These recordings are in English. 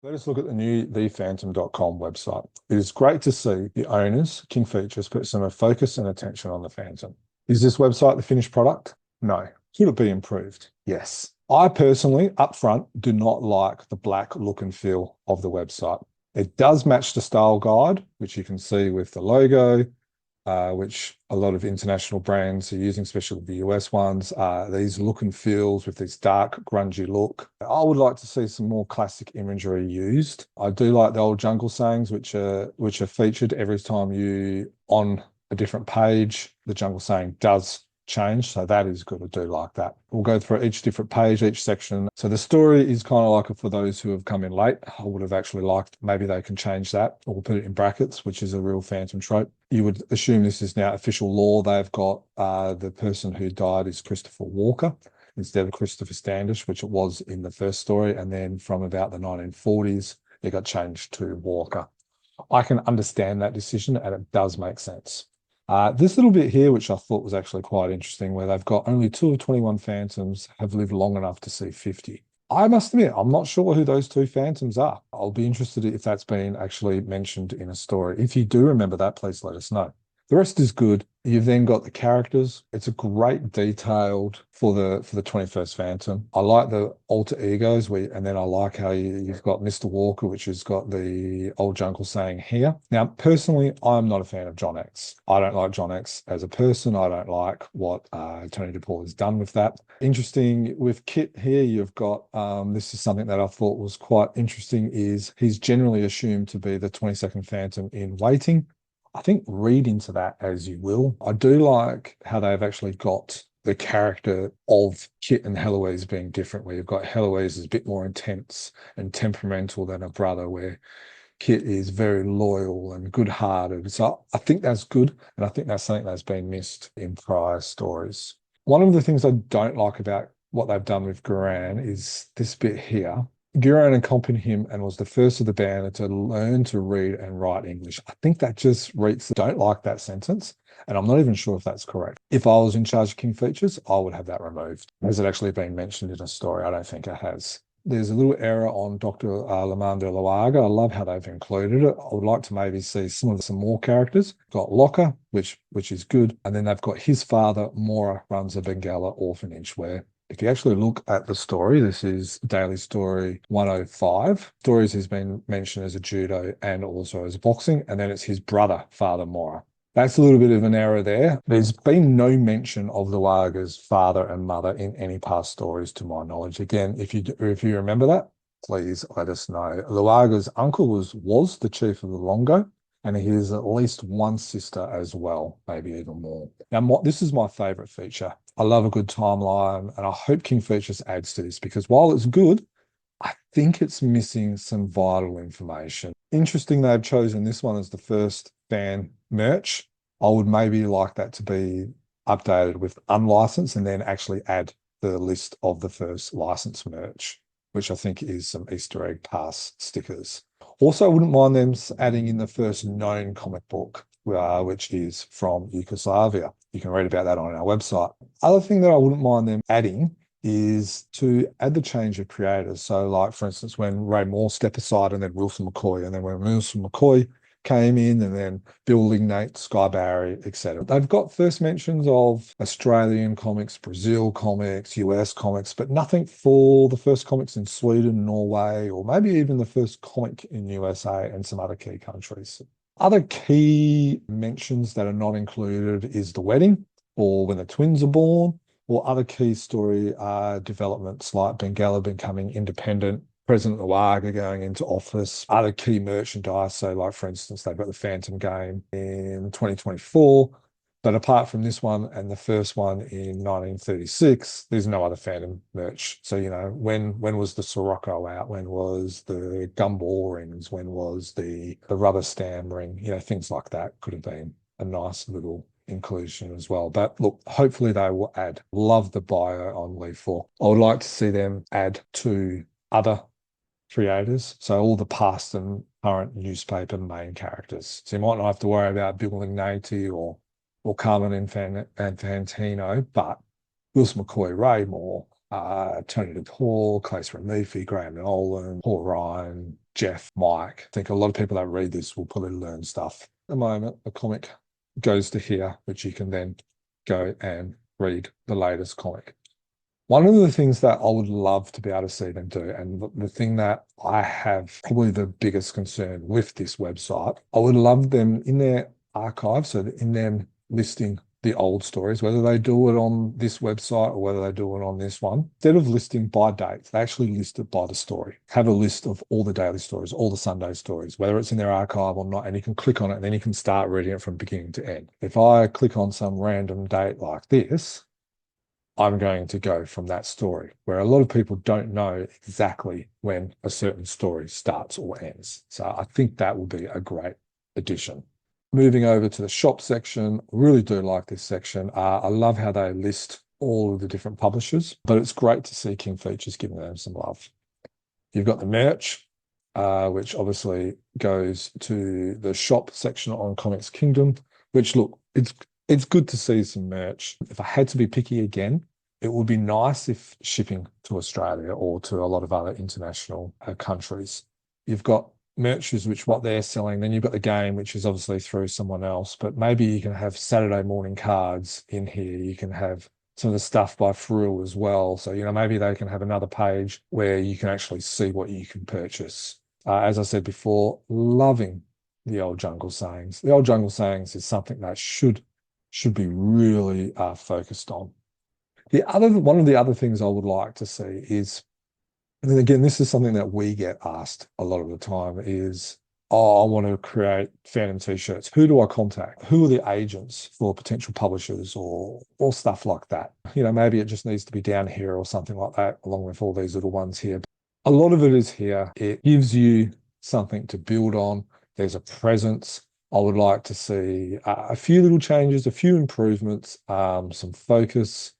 Let us look at the new thephantom.com website. It is great to see the owners, King Features, put some focus and attention on the Phantom. Is this website the finished product? No. Could it be improved? Yes. I personally, up front, do not like the black look and feel of the website. It does match the style guide, which you can see with the logo, which a lot of international brands are using, especially the US ones. These look and feels with this dark, grungy look. I would like to see some more classic imagery used. I do like the old jungle sayings, which are featured every time you on a different page. The jungle saying does change, so that is good. I do like that. We'll go through each different page, each section. So the story is kind of like for those who have come in late. I would have actually liked, maybe they can change that or put it in brackets, which is a real Phantom trope. You would assume this is now official law. They've got the person who died is Christopher Walker instead of Christopher Standish, which it was in the first story. And then from about the 1940s, it got changed to Walker. I can understand that decision and it does make sense. This little bit here, which I thought was actually quite interesting, where they've got only 2 of 21 Phantoms have lived long enough to see 50. I must admit, I'm not sure who those 2 Phantoms are. I'll be interested if that's been actually mentioned in a story. If you do remember that, please let us know. The rest is good. You've then got the characters. It's a great detailed for the 21st Phantom. I like the alter egos, and then I like how you've got Mr. Walker, which has got the old jungle saying here. Now, personally, I'm not a fan of John X. I don't like John X as a person. I don't like what Tony DePaul has done with that. Interesting with Kit here, you've got, this is something that I thought was quite interesting, is he's generally assumed to be the 22nd Phantom in waiting. I think read into that as you will. I do like how they've actually got the character of Kit and Heloise being different, where you've got Heloise is a bit more intense and temperamental than a brother, where Kit is very loyal and good-hearted. So I think that's good, and I think that's something that's been missed in prior stories. One of the things I don't like about what they've done with Guran is this bit here. Guran accompanied him and was the first of the band to learn to read and write English. I think that just reads, don't like that sentence. And I'm not even sure if that's correct. If I was in charge of King Features, I would have that removed. Has it actually been mentioned in a story? I don't think it has. There's a little error on Dr. Lamar de Loaga. I love how they've included it. I would like to maybe see some more characters. Got Locker, which is good. And then they've got his father, Mora, runs a Bengala orphanage, where if you actually look at the story, this is Daily Story 105. Stories has been mentioned as a judo and also as boxing, and then it's his brother, Father Mora. That's a little bit of an error there. There's been no mention of Luaga's father and mother in any past stories, to my knowledge. Again, if you remember that, please let us know. Luaga's uncle was the chief of the Longo, and he has at least one sister as well, maybe even more. Now, this is my favorite feature. I love a good timeline, and I hope King Features adds to this, because while it's good, I think it's missing some vital information. Interesting they've chosen this one as the first fan merch. I would maybe like that to be updated with unlicensed and then actually add the list of the first licensed merch, which I think is some Easter egg pass stickers. Also, I wouldn't mind them adding in the first known comic book, which is from Yugoslavia. You can read about that on our website. Other thing that I wouldn't mind them adding is to add the change of creators. So like, for instance, when Ray Moore stepped aside and then Wilson McCoy, and then when Wilson McCoy came in, and then Bill Lignate, Sky Barry, etc. They've got first mentions of Australian comics, Brazil comics, US comics, but nothing for the first comics in Sweden, Norway, or maybe even the first comic in USA and some other key countries. Other key mentions that are not included is the wedding, or when the twins are born, or other key story developments like Bengala becoming independent, President Luaga going into office, other key merchandise. So like, for instance, they've got the Phantom game in 2024. But apart from this one and the first one in 1936, there's no other Phantom merch. So, when was the Sirocco out? When was the gumball rings? When was the rubber stamp ring? Things like that could have been a nice little inclusion as well. But look, hopefully they will add. Love the bio on Leaf 4. I would like to see them add to other creators, so all the past and current newspaper main characters. So you might not have to worry about Bill Lignati or Carmen Infantino, but Wilson McCoy, Ray Moore, Tony DePaul, Claes Ramifi, Graham Nolan, Paul Ryan, Jeff, Mike. I think a lot of people that read this will probably learn stuff. At the moment, the comic goes to here, which you can then go and read the latest comic. One of the things that I would love to be able to see them do, and the thing that I have probably the biggest concern with this website, I would love them in their archive, so that in them listing the old stories, whether they do it on this website or whether they do it on this one, instead of listing by date, they actually list it by the story. Have a list of all the daily stories, all the Sunday stories, whether it's in their archive or not, and you can click on it and then you can start reading it from beginning to end. If I click on some random date like this, I'm going to go from that story, where a lot of people don't know exactly when a certain story starts or ends. So I think that will be a great addition. Moving over to the shop section, I really do like this section. I love how they list all of the different publishers, but it's great to see King Features giving them some love. You've got the merch, which obviously goes to the shop section on Comics Kingdom, which, look, it's good to see some merch. If I had to be picky again, it would be nice if shipping to Australia or to a lot of other international countries. You've got merches, which what they're selling, then you've got the game, which is obviously through someone else, but maybe you can have Saturday morning cards in here. You can have some of the stuff by Frill as well. So, maybe they can have another page where you can actually see what you can purchase. As I said before, loving the old jungle sayings. The old jungle sayings is something that should be really focused on. One of the other things I would like to see is, and again, this is something that we get asked a lot of the time is, I want to create fandom t-shirts. Who do I contact? Who are the agents for potential publishers or stuff like that? Maybe it just needs to be down here or something like that, along with all these little ones here. A lot of it is here. It gives you something to build on. There's a presence. I would like to see a few little changes, a few improvements, some focus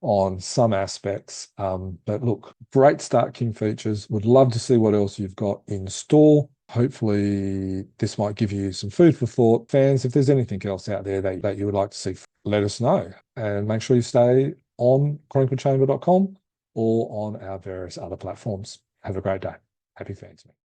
on some aspects. But look, great start, King Features. Would love to see what else you've got in store. Hopefully this might give you some food for thought. Fans, if there's anything else out there that you would like to see, let us know. And make sure you stay on chroniclechamber.com or on our various other platforms. Have a great day. Happy fansming.